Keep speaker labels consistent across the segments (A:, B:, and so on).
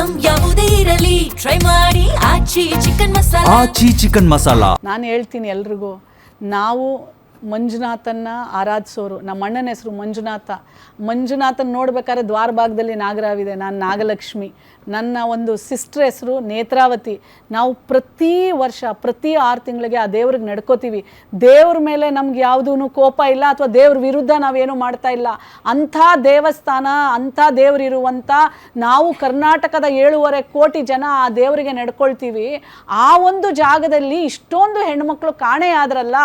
A: Item ಯಾವುದೇ ಇರಲಿ try ಮಾಡಿ ಆಚಿ ಚಿಕನ್ ಮಸಾಲಾ.
B: ಆಚಿ ಚಿಕನ್ ಮಸಾಲಾ.
C: ನಾನು ಹೇಳ್ತೀನಿ ಎಲ್ರಿಗೂ, ನಾವು ಮಂಜುನಾಥನ್ನ ಆರಾಧಿಸೋರು. ನಮ್ಮ ಅಣ್ಣನ ಹೆಸರು ಮಂಜುನಾಥನ್ ನೋಡ್ಬೇಕಾದ್ರೆ ದ್ವಾರ ಭಾಗದಲ್ಲಿ ನಾಗರಾವಿದೆ. ನಾನು ನಾಗಲಕ್ಷ್ಮಿ. ನನ್ನ ಒಂದು ಸಿಸ್ಟರ್ ಹೆಸರು ನೇತ್ರಾವತಿ. ನಾವು ಪ್ರತಿ ವರ್ಷ ಪ್ರತಿ 6 ತಿಂಗಳಿಗೆ ಆ ದೇವ್ರಿಗೆ ನಡ್ಕೋತೀವಿ. ದೇವ್ರ ಮೇಲೆ ನಮ್ಗೆ ಯಾವುದೂ ಕೋಪ ಇಲ್ಲ ಅಥವಾ ದೇವ್ರ ವಿರುದ್ಧ ನಾವೇನು ಮಾಡ್ತಾ ಇಲ್ಲ. ಅಂಥ ದೇವಸ್ಥಾನ, ಅಂಥ ದೇವರಿರುವಂಥ ನಾವು ಕರ್ನಾಟಕದ 7.5 ಕೋಟಿ ಜನ ಆ ದೇವರಿಗೆ ನಡ್ಕೊಳ್ತೀವಿ. ಆ ಒಂದು ಜಾಗದಲ್ಲಿ ಇಷ್ಟೊಂದು ಹೆಣ್ಮಕ್ಳು ಕಾಣೆಯಾದ್ರಲ್ಲ,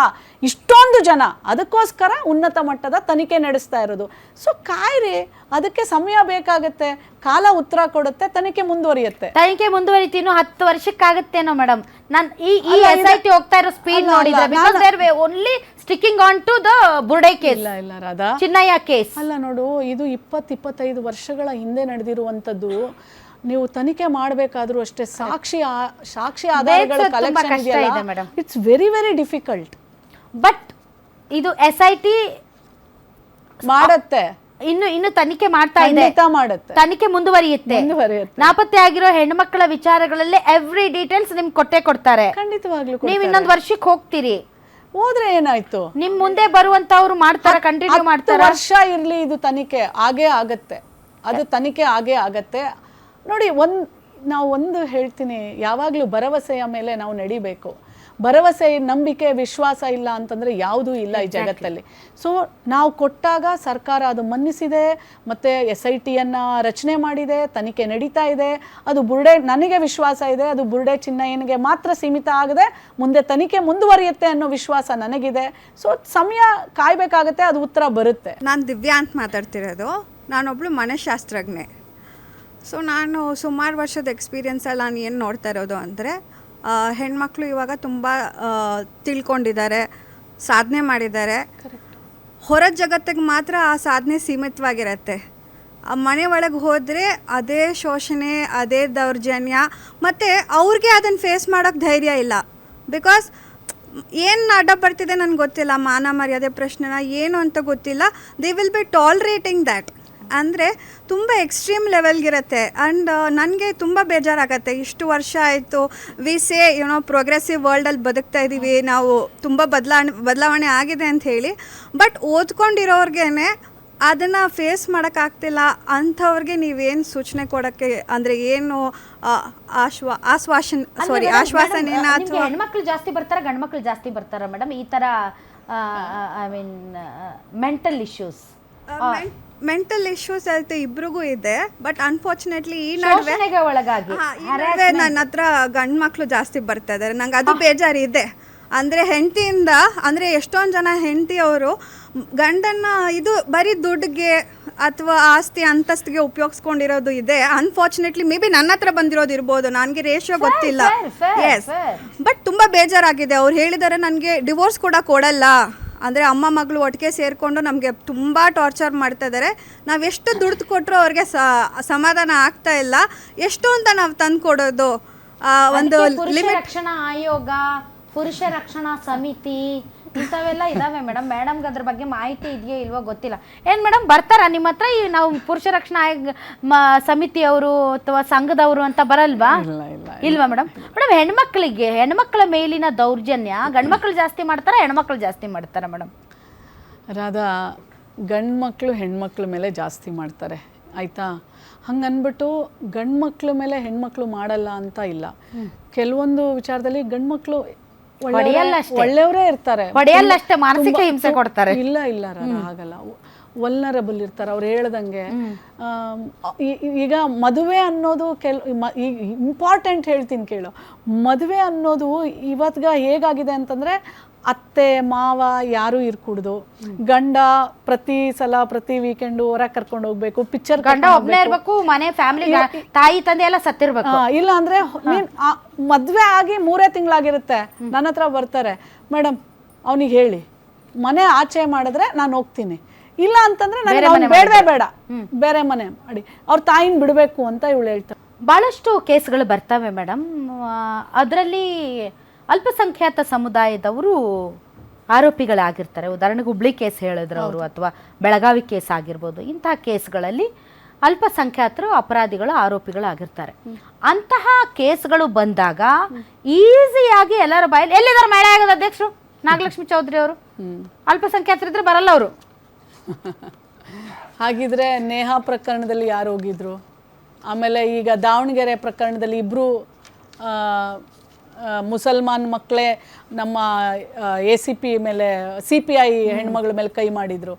C: ಇಷ್ಟೊಂದು ಜನ, ಅದಕ್ಕೋಸ್ಕರ ಉನ್ನತ ಮಟ್ಟದ ತನಿಖೆ ನಡೆಸ್ತಾ ಇರೋದು. ಸೊ ಕಾಯ್ರಿ, ಅದಕ್ಕೆ ಸಮಯ ಬೇಕಾಗುತ್ತೆ, ಕಾಲ ಉತ್ತರ ಕೊಡುತ್ತೆ, ತನಿಖೆ ಮುಂದುವರಿಯುತ್ತೆ.
D: ತನಿಖೆ ಮುಂದುವರಿತಿ ಇನ್ನು 10 ವರ್ಷಕ್ಕಾಗತ್ತೇನೋ ಮೇಡಮ್. ನಾನು ಈ SIT ಹೋಗ್ತಾ ಇರೋ ಸ್ಪೀಡ್ ನೋಡಿದ್ರೆ because there only sticking on to the ಬುರ್ಡೆ ಕೇಸ್.
C: ಇಲ್ಲ ರಾಧಾ,
D: ಚಿನ್ನಯ್ಯ ಕೇಸ್
C: ಅಲ್ಲ ನೋಡು, ಇದು 20-25 ವರ್ಷಗಳ ಹಿಂದೆ ನಡೆದಿರುವಂಥದ್ದು. ನೀವು ತನಿಖೆ ಮಾಡಬೇಕಾದ್ರೂ ಅಷ್ಟೇ, ಸಾಕ್ಷಿ ಆಧಾರಗಳ ಕಲೆಕ್ಷನ್ ಇದೆಯಲ್ಲ, it's very very difficult.
D: But ಇದು SIT
C: ಮಾಡತ್ತೆ,
D: ಇನ್ನು ತನಿಖೆ ಮಾಡ್ತಾ ಇದೆ,
C: ಮಾಡುತ್ತೆ,
D: ತನಿಖೆ ಮುಂದುವರಿಯುತ್ತೆ. ನಾಪತ್ತೆ ಆಗಿರೋ ಹೆಣ್ಮಕ್ಳ ವಿಚಾರಗಳಲ್ಲಿ ಎವ್ರಿ ಡೀಟೇಲ್ಸ್ ನಿಮ್ಗೆ ಕೊಡ್ತಾರೆ.
C: ಖಂಡಿತವಾಗ್ಲೂ
D: ನೀವು ಇನ್ನೊಂದು ವರ್ಷಕ್ಕೆ ಹೋಗ್ತೀರಿ,
C: ಹೋದ್ರೆ ಏನಾಯ್ತು,
D: ನಿಮ್ ಮುಂದೆ ಬರುವಂತವ್ರು ಮಾಡ್ತಾರೆ, ಕಂಟಿನ್ಯೂ ಮಾಡ್ತಾರೆ.
C: ವರ್ಷ ಇರ್ಲಿ, ಇದು ತನಿಖೆ ಆಗೇ ಆಗತ್ತೆ, ಅದು ತನಿಖೆ ಆಗೇ ಆಗತ್ತೆ. ನೋಡಿ, ನಾವು ಒಂದು ಹೇಳ್ತೀನಿ, ಯಾವಾಗ್ಲೂ ಭರವಸೆಯ ಮೇಲೆ ನಾವು ನಡಿಬೇಕು. ಭರವಸೆ, ನಂಬಿಕೆ, ವಿಶ್ವಾಸ ಇಲ್ಲ ಅಂತಂದರೆ ಯಾವುದೂ ಇಲ್ಲ ಈ ಜಗತ್ತಲ್ಲಿ. ಸೊ ನಾವು ಕೊಟ್ಟಾಗ ಸರ್ಕಾರ ಅದು ಮನ್ನಿಸಿದೆ, ಮತ್ತು SITಯನ್ನು ರಚನೆ ಮಾಡಿದೆ, ತನಿಖೆ ನಡೀತಾ ಇದೆ. ಅದು ಬುರ್ಡೆ, ನನಗೆ ವಿಶ್ವಾಸ ಇದೆ, ಅದು ಬುರ್ಡೆ ಚಿನ್ನಯ್ಯನಿಗೆ ಮಾತ್ರ ಸೀಮಿತ ಆಗದೆ ಮುಂದೆ ತನಿಖೆ ಮುಂದುವರಿಯುತ್ತೆ ಅನ್ನೋ ವಿಶ್ವಾಸ ನನಗಿದೆ. ಸೊ ಸಮಯ ಕಾಯಬೇಕಾಗತ್ತೆ, ಅದು ಉತ್ತರ ಬರುತ್ತೆ.
E: ನಾನು ದಿವ್ಯಾ ಅಂತ ಮಾತಾಡ್ತಿರೋದು. ನಾನೊಬ್ಳು ಮನಃಶಾಸ್ತ್ರಜ್ಞೆ. ಸೊ ನಾನು ಸುಮಾರು ವರ್ಷದ ಎಕ್ಸ್ಪೀರಿಯನ್ಸಲ್ಲಿ ನಾನು ಏನು ನೋಡ್ತಾ ಇರೋದು ಅಂದರೆ, ಹೆಣ್ಮಕ್ಳು ಇವಾಗ ತುಂಬ ತಿಳ್ಕೊಂಡಿದ್ದಾರೆ, ಸಾಧನೆ ಮಾಡಿದ್ದಾರೆ. ಹೊರ ಜಗತ್ತಿಗೆ ಮಾತ್ರ ಆ ಸಾಧನೆ ಸೀಮಿತವಾಗಿರುತ್ತೆ. ಆ ಮನೆ ಒಳಗೆ ಹೋದರೆ ಅದೇ ಶೋಷಣೆ, ಅದೇ ದೌರ್ಜನ್ಯ, ಮತ್ತು ಅವ್ರಿಗೆ ಅದನ್ನು ಫೇಸ್ ಮಾಡೋಕ್ಕೆ ಧೈರ್ಯ ಇಲ್ಲ. ಬಿಕಾಸ್ ಏನು ಅಡ್ಡ ಬರ್ತಿದೆ ನನಗೆ ಗೊತ್ತಿಲ್ಲ, ಮಾನ ಮರ್ಯಾದೆ ಪ್ರಶ್ನೆನ ಏನು ಅಂತ ಗೊತ್ತಿಲ್ಲ. They will be tolerating that. ಅಂದರೆ ತುಂಬ ಎಕ್ಸ್ಟ್ರೀಮ್ ಲೆವೆಲ್ಗಿರುತ್ತೆ. ಆ್ಯಂಡ್ ನನಗೆ ತುಂಬ ಬೇಜಾರಾಗತ್ತೆ. ಇಷ್ಟು ವರ್ಷ ಆಯಿತು, ವಿ ಸೇ ಪ್ರೋಗ್ರೆಸಿವ್ ವರ್ಲ್ಡಲ್ಲಿ ಬದುಕ್ತಾ ಇದ್ದೀವಿ ನಾವು, ತುಂಬ ಬದಲಾವಣೆ ಆಗಿದೆ ಅಂತ ಹೇಳಿ. ಬಟ್ ಓದ್ಕೊಂಡಿರೋರ್ಗೇ ಅದನ್ನು ಫೇಸ್ ಮಾಡೋಕ್ಕಾಗ್ತಿಲ್ಲ. ಅಂಥವ್ರಿಗೆ ನೀವೇನು ಸೂಚನೆ ಕೊಡೋಕ್ಕೆ, ಅಂದರೆ ಏನು ಆಶ್ವಾಸನೆನ ಅಥವಾ
D: ಹೆಣ್ಮಕ್ಳು ಜಾಸ್ತಿ ಬರ್ತಾರೆ, ಗಂಡು ಮಕ್ಳು ಜಾಸ್ತಿ ಬರ್ತಾರ ಮೇಡಮ್ ಈ ಥರ I mean mental issues?
E: Mental issues ಆಯ್ತು, ಇಬ್ರಿಗೂ ಇದೆ. ಬಟ್ ಅನ್ಫಾರ್ಚುನೇಟ್ಲಿ ಈ ನಡುವೆ ನನ್ನ ಹತ್ರ ಗಂಡು ಮಕ್ಕಳು ಜಾಸ್ತಿ ಬರ್ತಾ ಇದ್ದಾರೆ. ನಂಗೆ ಅದು ಬೇಜಾರು ಇದೆ. ಅಂದರೆ ಹೆಂಡತಿಯಿಂದ, ಅಂದರೆ ಎಷ್ಟೊಂದು ಜನ ಹೆಂಡತಿಯವರು ಗಂಡನ್ನು ಇದು ಬರೀ ದುಡ್ಡಿಗೆ ಅಥವಾ ಆಸ್ತಿ ಅಂತಸ್ತಿಗೆ ಉಪಯೋಗಿಸ್ಕೊಂಡಿರೋದು ಇದೆ. ಅನ್ಫಾರ್ಚುನೇಟ್ಲಿ ಮೇ ಬಿ ನನ್ನ ಹತ್ರ ಬಂದಿರೋದು ಇರ್ಬೋದು, ನನಗೆ ರೇಷಿಯೋ ಗೊತ್ತಿಲ್ಲ. ಎಸ್, ಬಟ್ ತುಂಬ ಬೇಜಾರಾಗಿದೆ. ಅವ್ರು ಹೇಳಿದ್ದಾರೆ ನನಗೆ ಡಿವೋರ್ಸ್ ಕೂಡ ಕೊಡಲ್ಲ, ಅಂದರೆ ಅಮ್ಮ ಮಗಳು ಒಟ್ಟಿಗೆ ಸೇರಿಕೊಂಡು ನಮಗೆ ತುಂಬ ಟಾರ್ಚರ್ ಮಾಡ್ತಾ ಇದ್ದಾರೆ. ನಾವು ಎಷ್ಟು ದುಡ್ಡು ಕೊಟ್ಟರು ಅವ್ರಿಗೆ ಸಮಾಧಾನ ಆಗ್ತಾ ಇಲ್ಲ. ಎಷ್ಟು ಅಂತ ನಾವು ತಂದು ಕೊಡೋದು? ಒಂದು
D: ರಕ್ಷಣಾ ಆಯೋಗ, ಪುರುಷ ರಕ್ಷಣಾ ಸಮಿತಿ ಇಂಥವೆಲ್ಲ ಇದಾವೆ ಮೇಡಮ್. ಮೇಡಮ್ಗೆ ಅದ್ರ ಬಗ್ಗೆ ಮಾಹಿತಿ ಇದೆಯೋ ಇಲ್ವೋ ಗೊತ್ತಿಲ್ಲ. ಏನು ಮೇಡಮ್ ಬರ್ತಾರಾ ನಿಮ್ಮ ಹತ್ರ? ನಾವು ಪುರುಷ ರಕ್ಷಣಾ ಆಯೋಗ ಸಮಿತಿಯವರು ಅಥವಾ ಸಂಘದವರು ಅಂತ ಬರಲ್ವಾ? ಇಲ್ವಾ ಮೇಡಮ್? ಮೇಡಮ್ ಹೆಣ್ಮಕ್ಳ ಮೇಲಿನ ದೌರ್ಜನ್ಯ ಗಂಡ್ಮಕ್ಳು ಜಾಸ್ತಿ ಮಾಡ್ತಾರ, ಹೆಣ್ಮಕ್ಳು ಜಾಸ್ತಿ ಮಾಡ್ತಾರ ಮೇಡಮ್?
C: ರಾಧಾ, ಗಂಡ್ಮಕ್ಳು ಹೆಣ್ಮಕ್ಳ ಮೇಲೆ ಜಾಸ್ತಿ ಮಾಡ್ತಾರೆ, ಆಯಿತಾ? ಹಂಗನ್ಬಿಟ್ಟು ಗಂಡ್ಮಕ್ಳ ಮೇಲೆ ಹೆಣ್ಮಕ್ಳು ಮಾಡಲ್ಲ ಅಂತ ಇಲ್ಲ. ಕೆಲವೊಂದು ವಿಚಾರದಲ್ಲಿ ಗಂಡ್ಮಕ್ಳು ಒಳ್ಳೆಯವರೇ ಇರ್ತಾರೆ,
D: ಮಾನಸಿಕ ಹಿಂಸೆ ಕೊಡ್ತಾರೆ.
C: ಇಲ್ಲ ರಾಧಾ, ಹಾಗಲ್ಲ. ವಲ್ನರಬಲ್ ಇರ್ತಾರೆ, ಅವ್ರು ಹೇಳ್ದಂಗೆ. ಈಗ ಮದುವೆ ಅನ್ನೋದು ಇಂಪಾರ್ಟೆಂಟ್ ಹೇಳ್ತೀನಿ ಕೇಳು. ಮದುವೆ ಅನ್ನೋದು ಇವತ್ಗ ಹೇಗಾಗಿದೆ ಅಂತಂದರೆ, ಅತ್ತೆ ಮಾವ ಯಾರೂ ಇರ್ಕೂಡ್ದು, ಗಂಡ ಪ್ರತಿ ಸಲ ಪ್ರತಿ ವೀಕೆಂಡು ಹೊರಗೆ ಕರ್ಕೊಂಡು ಹೋಗ್ಬೇಕು, ಪಿಕ್ಚರ್
D: ಗಂಡ ಒಬ್ಬನೇ ಇರ್ಬೇಕು, ಮನೆ ಫ್ಯಾಮಿಲಿ ತಾಯಿ ತಂದೆ ಎಲ್ಲ ಸತ್ತಿರ್ಬೇಕು.
C: ಇಲ್ಲ ಅಂದ್ರೆ ಮದ್ವೆ ಆಗಿ 3 ತಿಂಗಳಾಗಿರುತ್ತೆ, ನನ್ನ ಹತ್ರ ಬರ್ತಾರೆ, ಮೇಡಮ್ ಅವನಿಗೆ ಹೇಳಿ ಮನೆ ಆಚೆ ಮಾಡಿದ್ರೆ ನಾನು ಹೋಗ್ತೀನಿ, ಇಲ್ಲ ಅಂತಂದ್ರೆ ನನಗೆ ಬೇಡವೇ ಬೇಡ, ಬೇರೆ ಮನೆ ಮಾಡಿ ಅವ್ರ ತಾಯಿನ ಬಿಡಬೇಕು ಅಂತ ಇವಳು ಹೇಳ್ತಾರೆ.
D: ಬಹಳಷ್ಟು ಕೇಸ್ಗಳು ಬರ್ತವೆ ಮೇಡಮ್. ಅದರಲ್ಲಿ ಅಲ್ಪಸಂಖ್ಯಾತ ಸಮುದಾಯದವರು ಆರೋಪಿಗಳಾಗಿರ್ತಾರೆ. ಉದಾಹರಣೆಗೆ ಹುಬ್ಳಿ ಕೇಸ್ ಹೇಳಿದ್ರು ಅವರು, ಅಥವಾ ಬೆಳಗಾವಿ ಕೇಸ್ ಆಗಿರ್ಬೋದು. ಇಂತಹ ಕೇಸ್ಗಳಲ್ಲಿ ಅಲ್ಪಸಂಖ್ಯಾತರು ಅಪರಾಧಿಗಳು ಆರೋಪಿಗಳಾಗಿರ್ತಾರೆ. ಅಂತಹ ಕೇಸ್ಗಳು ಬಂದಾಗ ಈಸಿಯಾಗಿ ಎಲ್ಲರ ಬಾಯಲ್ಲಿ ಎಲ್ಲಿದ್ದಾರೆ ಮಹಿಳಾ ಆಯೋಗದ ಅಧ್ಯಕ್ಷರು ನಾಗಲಕ್ಷ್ಮಿ ಚೌಧರಿ ಅವರು, ಅಲ್ಪಸಂಖ್ಯಾತರಿದ್ರೆ ಬರಲ್ಲ ಅವರು.
C: ಹಾಗಿದ್ರೆ ನೇಹಾ ಪ್ರಕರಣದಲ್ಲಿ ಯಾರು ಹೋಗಿದ್ರು? ಆಮೇಲೆ ಈಗ ದಾವಣಗೆರೆ ಪ್ರಕರಣದಲ್ಲಿ ಇಬ್ಬರು ಮುಸಲ್ಮಾನ್ ಮಕ್ಕಳೇ ನಮ್ಮ ACP ಮೇಲೆ CPI ಹೆಣ್ಮಗಳ ಮೇಲೆ ಕೈ ಮಾಡಿದರು.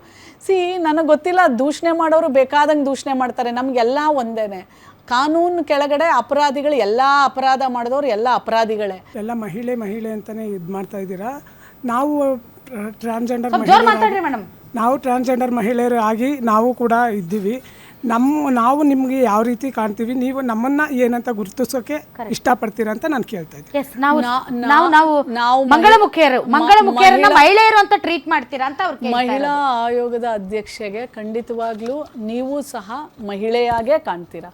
C: ನನಗೆ ಗೊತ್ತಿಲ್ಲ, ದೂಷಣೆ ಮಾಡೋರು ಬೇಕಾದಂಗೆ ದೂಷಣೆ ಮಾಡ್ತಾರೆ, ನಮಗೆಲ್ಲ ಒಂದೇ. ಕಾನೂನು ಕೆಳಗಡೆ ಅಪರಾಧಿಗಳು, ಎಲ್ಲ ಅಪರಾಧ ಮಾಡಿದವರು ಎಲ್ಲ ಅಪರಾಧಿಗಳೇ.
B: ಎಲ್ಲ ಮಹಿಳೆ ಅಂತಲೇ ಇದು ಮಾಡ್ತಾ ಇದ್ದೀರಾ. ನಾವು ಟ್ರಾನ್ಸ್ಜೆಂಡರ್ ಮಹಿಳೆಯರು ಆಗಿ ನಾವು ಕೂಡ ಇದ್ದೀವಿ. ನಾವು ನಿಮಗೆ ಯಾವ ರೀತಿ ಕಾಣ್ತೀವಿ, ನೀವು ನಮ್ಮನ್ನ ಏನಂತ ಗುರುತಿಸೋಕೆ ಇಷ್ಟಪಡ್ತೀರಾ ಅಂತ ನಾನು ಕೇಳ್ತಾ ಇದ್ದೀನಿ.
D: ಮಹಿಳೆಯರು ಅಂತ ಟ್ರೀಟ್ ಮಾಡ್ತೀರಾ ಅಂತ ಅವ್ರು.
C: ಮಹಿಳಾ ಆಯೋಗದ ಅಧ್ಯಕ್ಷೆಗೆ ಖಂಡಿತವಾಗ್ಲೂ ನೀವು ಸಹ ಮಹಿಳೆಯಾಗೇ ಕಾಣ್ತೀರಾ.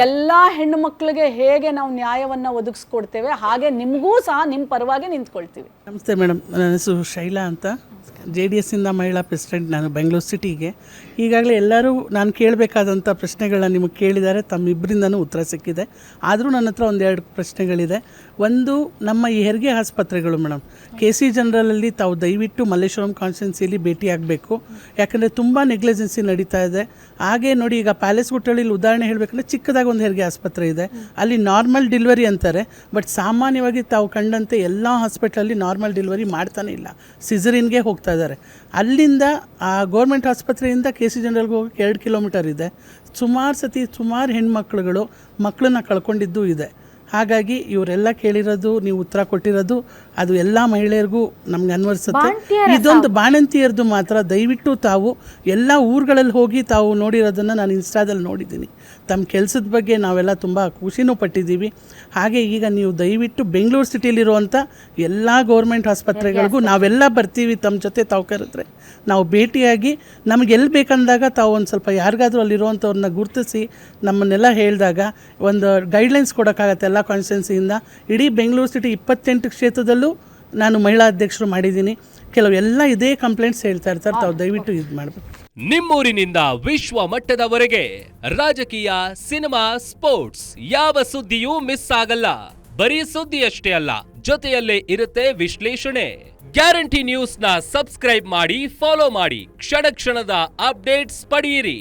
C: ಎಲ್ಲಾ ಹೆಣ್ಣು ಮಕ್ಕಳಿಗೆ ಹೇಗೆ ನಾವು ನ್ಯಾಯವನ್ನ ಒದಗಿಸ್ಕೊಡ್ತೇವೆ ಹಾಗೆ ನಿಮಗೂ ಸಹ ನಿಮ್ಮ ಪರವಾಗಿ ನಿಂತ್ಕೊಳ್ತೀವಿ.
F: ನಮಸ್ತೆ ಮೇಡಮ್, ನನ್ನ ಹೆಸರು ಶೈಲಾ ಅಂತ, JDS ಇಂದ ಮಹಿಳಾ ಪ್ರೆಸಿಡೆಂಟ್ ನಾನು ಬೆಂಗಳೂರು ಸಿಟಿಗೆ. ಈಗಾಗಲೇ ಎಲ್ಲರೂ ನಾನು ಕೇಳಬೇಕಾದಂಥ ಪ್ರಶ್ನೆಗಳನ್ನ ನಿಮಗೆ ಕೇಳಿದ್ದಾರೆ, ತಮ್ಮಿಬ್ಬರಿಂದನೂ ಉತ್ತರ ಸಿಕ್ಕಿದೆ. ಆದರೂ ನನ್ನ ಹತ್ರ ಒಂದೆರಡು ಪ್ರಶ್ನೆಗಳಿದೆ. ಒಂದು, ನಮ್ಮ ಈ ಹೆರಿಗೆ ಆಸ್ಪತ್ರೆಗಳು ಮೇಡಮ್, KC ಜನರಲಲ್ಲಿ ತಾವು ದಯವಿಟ್ಟು ಮಲ್ಲೇಶ್ವರಂ ಕಾನ್ಸ್ಟಿಟ್ಯೂನ್ಸಿಲಿ ಭೇಟಿಯಾಗಬೇಕು. ಯಾಕಂದರೆ ತುಂಬ ನೆಗ್ಲಿಜೆನ್ಸಿ ನಡೀತಾ ಇದೆ. ಹಾಗೆ ನೋಡಿ, ಈಗ ಪ್ಯಾಲೇಸ್ ಗುಟ್ಟಳ್ಳಿಲಿ ಉದಾಹರಣೆ ಹೇಳಬೇಕಂದ್ರೆ ಚಿಕ್ಕದಾಗಿ ಒಂದು ಹೆರಿಗೆ ಆಸ್ಪತ್ರೆ ಇದೆ, ಅಲ್ಲಿ ನಾರ್ಮಲ್ ಡೆಲಿವರಿ ಅಂತಾರೆ. ಬಟ್ ಸಾಮಾನ್ಯವಾಗಿ ತಾವು ಕಂಡಂತೆ ಎಲ್ಲ ಹಾಸ್ಪಿಟ್ಲಲ್ಲಿ ನಾರ್ಮಲ್ ಡೆಲಿವರಿ ಮಾಡ್ತಾನೆ ಇಲ್ಲ, ಸಿಸರಿನ್ಗೆ ಹೋಗ್ತಾ ಇದ್ದಾರೆ. ಅಲ್ಲಿಂದ ಆ ಗೌರ್ಮೆಂಟ್ ಆಸ್ಪತ್ರೆಯಿಂದ KC ಜನರಲ್ಗೆ ಹೋಗಿ 2 ಕಿಲೋಮೀಟರ್ ಇದೆ. ಸುಮಾರು ಹೆಣ್ಮಕ್ಳುಗಳು ಮಕ್ಕಳನ್ನ ಕಳ್ಕೊಂಡಿದ್ದು ಇದೆ. ಹಾಗಾಗಿ ಇವರೆಲ್ಲ ಕೇಳಿರೋದು, ನೀವು ಉತ್ತರ ಕೊಟ್ಟಿರೋದು ಅದು ಎಲ್ಲ ಮಹಿಳೆಯರಿಗೂ ನಮ್ಗೆ ಅನ್ವಯಿಸುತ್ತೆ. ಇದೊಂದು ಬಾಣಂತಿಯರದು ಮಾತ್ರ ದಯವಿಟ್ಟು ತಾವು ಎಲ್ಲ ಊರುಗಳಲ್ಲಿ ಹೋಗಿ ತಾವು ನೋಡಿರೋದನ್ನು ನಾನು ಇನ್ಸ್ಟಾದಲ್ಲಿ ನೋಡಿದ್ದೀನಿ. ತಮ್ಮ ಕೆಲಸದ ಬಗ್ಗೆ ನಾವೆಲ್ಲ ತುಂಬ ಖುಷಿನೂ ಪಟ್ಟಿದ್ದೀವಿ. ಹಾಗೆ ಈಗ ನೀವು ದಯವಿಟ್ಟು ಬೆಂಗಳೂರು ಸಿಟಿಲಿರುವಂಥ ಎಲ್ಲ ಗೌರ್ಮೆಂಟ್ ಆಸ್ಪತ್ರೆಗಳಿಗೂ ನಾವೆಲ್ಲ ಬರ್ತೀವಿ. ತಮ್ಮ ಜೊತೆ ತಾವು ಕರೆದ್ರೆ ನಾವು ಭೇಟಿಯಾಗಿ ನಮಗೆ ಎಲ್ಲಿ ಬೇಕಂದಾಗ ತಾವು ಒಂದು ಸ್ವಲ್ಪ ಯಾರಿಗಾದರೂ ಅಲ್ಲಿರುವಂಥವ್ರನ್ನ ಗುರುತಿಸಿ ನಮ್ಮನ್ನೆಲ್ಲ ಹೇಳಿದಾಗ ಒಂದು ಗೈಡ್ಲೈನ್ಸ್ ಕೊಡೋಕ್ಕಾಗತ್ತೆ. ಎಲ್ಲ ಕಾನ್ಸ್ಟಿಟ್ಯೂನ್ಸಿಯಿಂದ ಇಡೀ ಬೆಂಗಳೂರು ಸಿಟಿ 28 ಕ್ಷೇತ್ರದಲ್ಲೂ ನಾನು ಮಹಿಳಾ ಅಧ್ಯಕ್ಷರು ಮಾಡಿದ್ದೀನಿ. ಕೆಲವೆಲ್ಲ ಇದೇ ಕಂಪ್ಲೇಂಟ್ಸ್ ಹೇಳ್ತಾ ಇರ್ತಾರೆ, ತಾವು ದಯವಿಟ್ಟು ಇದು ಮಾಡಬೇಕು.
G: ನಿಮ್ಮೂರಿನಿಂದ ವಿಶ್ವ ಮಟ್ಟದವರೆಗೆ ರಾಜಕೀಯ, ಸಿನಿಮಾ, ಸ್ಪೋರ್ಟ್ಸ್ ಯಾವ ಸುದ್ದಿಯೂ ಮಿಸ್ ಆಗಲ್ಲ. ಬರೀ ಸುದ್ದಿಯಷ್ಟೇ ಅಲ್ಲ, ಜೊತೆಯಲ್ಲೇ ಇರುತ್ತೆ ವಿಶ್ಲೇಷಣೆ. ಗ್ಯಾರಂಟಿ ನ್ಯೂಸ್ ನ ಸಬ್ಸ್ಕ್ರೈಬ್ ಮಾಡಿ, ಫಾಲೋ ಮಾಡಿ, ಕ್ಷಣ ಕ್ಷಣದ ಅಪ್ಡೇಟ್ಸ್ ಪಡೆಯಿರಿ.